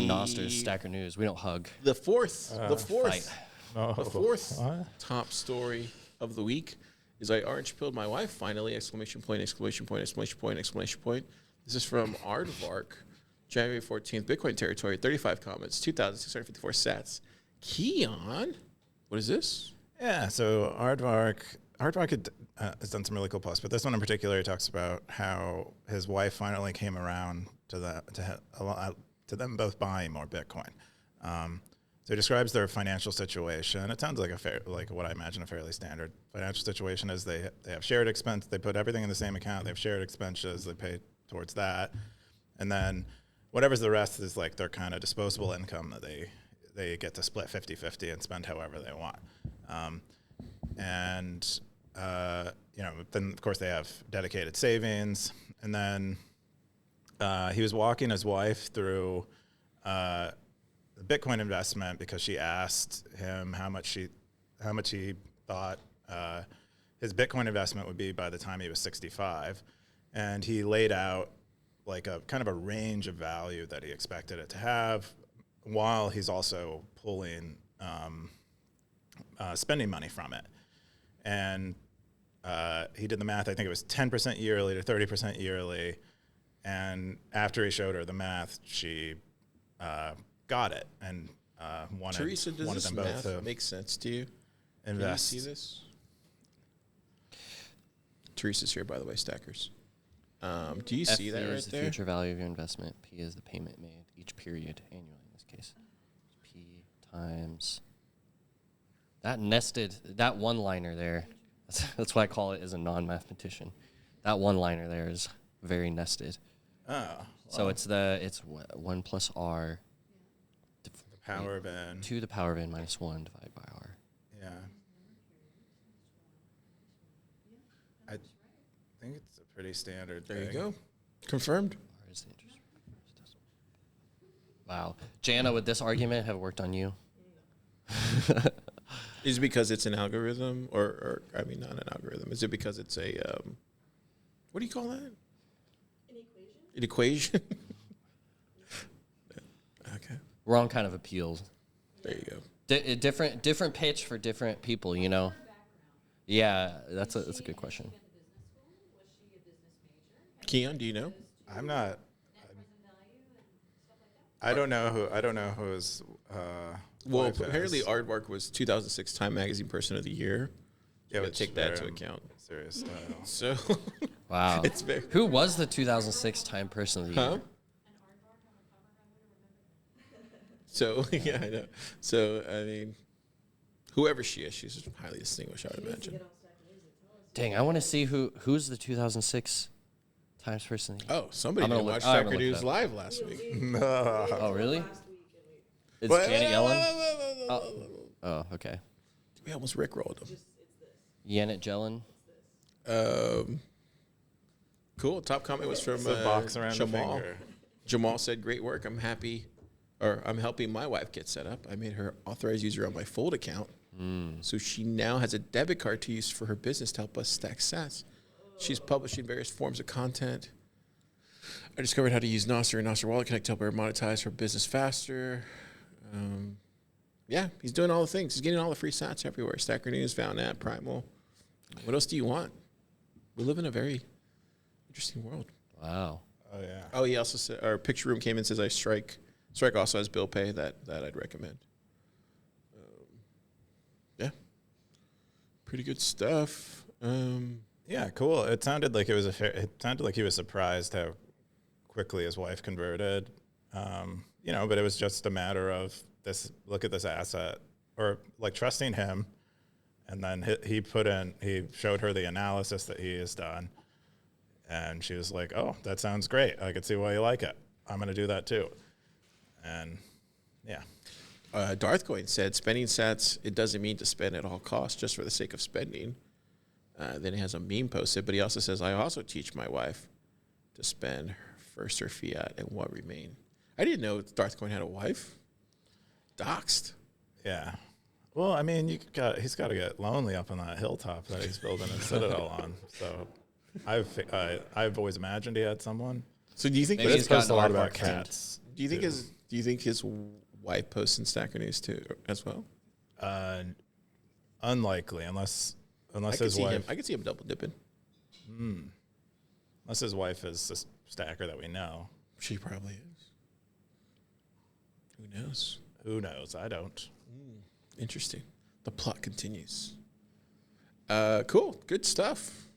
Nosters, Stacker.News. We don't hug. The fourth Fight. top story of the week is I orange pilled my wife finally! Exclamation point! Exclamation point! Exclamation point! Exclamation point! This is from Aardvark, January 14th. Bitcoin territory, 35 comments, 2,654 sats. Keyan, what is this? Yeah, so Aardvark has done some really cool posts, but this one in particular, he talks about how his wife finally came around to them both buying more Bitcoin. So he describes their financial situation. It sounds like what I imagine a fairly standard financial situation is. They have shared expense. They put everything in the same account. They have shared expenses. They pay towards that, and then whatever's the rest is like their kind of disposable income that they get to split 50-50 and spend however they want. Then of course they have dedicated savings, and then he was walking his wife through the Bitcoin investment because she asked him how much he thought his Bitcoin investment would be by the time he was 65, and he laid out like a kind of a range of value that he expected it to have, while he's also pulling spending money from it. And he did the math. I think it was 10% yearly to 30% yearly. And after he showed her the math, she got it and wanted, Teresa, does wanted this them both math to make sense to you? invest. Can you see this? Teresa's here, by the way, Stackers. Do you see that right is the there? future value of your investment. P is the payment made each period annually in this case. P times that one-liner there. That's why I call it as a non-mathematician. That one-liner there is very nested. Oh, well, So it's 1 plus R the power of n. to the power of n minus 1 divided by R. Yeah. I think it's a pretty standard There you thing. go. Confirmed. R is the interest rate. Wow. Jana, would this argument have worked on you? Is it because it's an algorithm, or I mean, not an algorithm? Is it because it's a what do you call that? An equation. Okay. Wrong kind of appeal. There you go. Different pitch for different people, you know. Yeah, that's a good question. Keyan, do you know? I'm not. I don't know who's. Well, wife apparently is. Aardvark was 2006 Time Magazine Person of the Year. Yeah, Gotta which take that into very account. Serious style. So, Wow. it's very. Who was the 2006 Time Person of the Year? Huh? So yeah, I know. So I mean, whoever she is, she's highly distinguished, I would imagine. Dang, I want to see who's the 2006 Times Person of the Year. Oh, somebody I'm gonna didn't look- watch I'm gonna Stacker look News that up. live last week. Oh, really? It's Wait, Janet wait, Yellen? wait, wait, wait, wait. Oh, okay. We almost rickrolled him. Janet Yellen. Cool. Top comment was from It's a box around the Jamal. finger. Jamal said, "Great work. I'm helping my wife get set up. I made her authorized user on my Fold account, so she now has a debit card to use for her business to help us stack sats. She's publishing various forms of content. I discovered how to use Nostr and Nostr Wallet Connect to help her monetize her business faster. Yeah, he's doing all the things. He's getting all the free sats everywhere. Stacker News, Found App, Primal. What else do you want? We live in a very interesting world." Wow. Oh yeah. Oh, he also said, our picture room came and says, Strike also has bill pay that I'd recommend. Yeah. Pretty good stuff. Yeah, cool. It sounded like it sounded like he was surprised how quickly his wife converted. But it was just a matter of this. Look at this asset, or like trusting him, and then he showed her the analysis that he has done, and she was like, "Oh, that sounds great. I could see why you like it. I'm going to do that too." And yeah. Darthcoin said, spending sats, it doesn't mean to spend at all costs just for the sake of spending. Then he has a meme posted, but he also says, I also teach my wife to spend first her fiat and what remain. I didn't know Darthcoin had a wife. Doxed. Yeah. Well, I mean, he's got to get lonely up on that hilltop that he's building his citadel on. So I've always imagined he had someone. So do you think Maybe But he's it's posted gotten a lot about Aardvark trained. cats. Do you think too. his Do you think his wife posts in Stacker.News too as well? Unlikely, unless I his could see wife. him. I could see him double dipping. Unless his wife is a stacker that we know. She probably is. Who knows? Who knows? I don't. Interesting. The plot continues. Cool. Good stuff.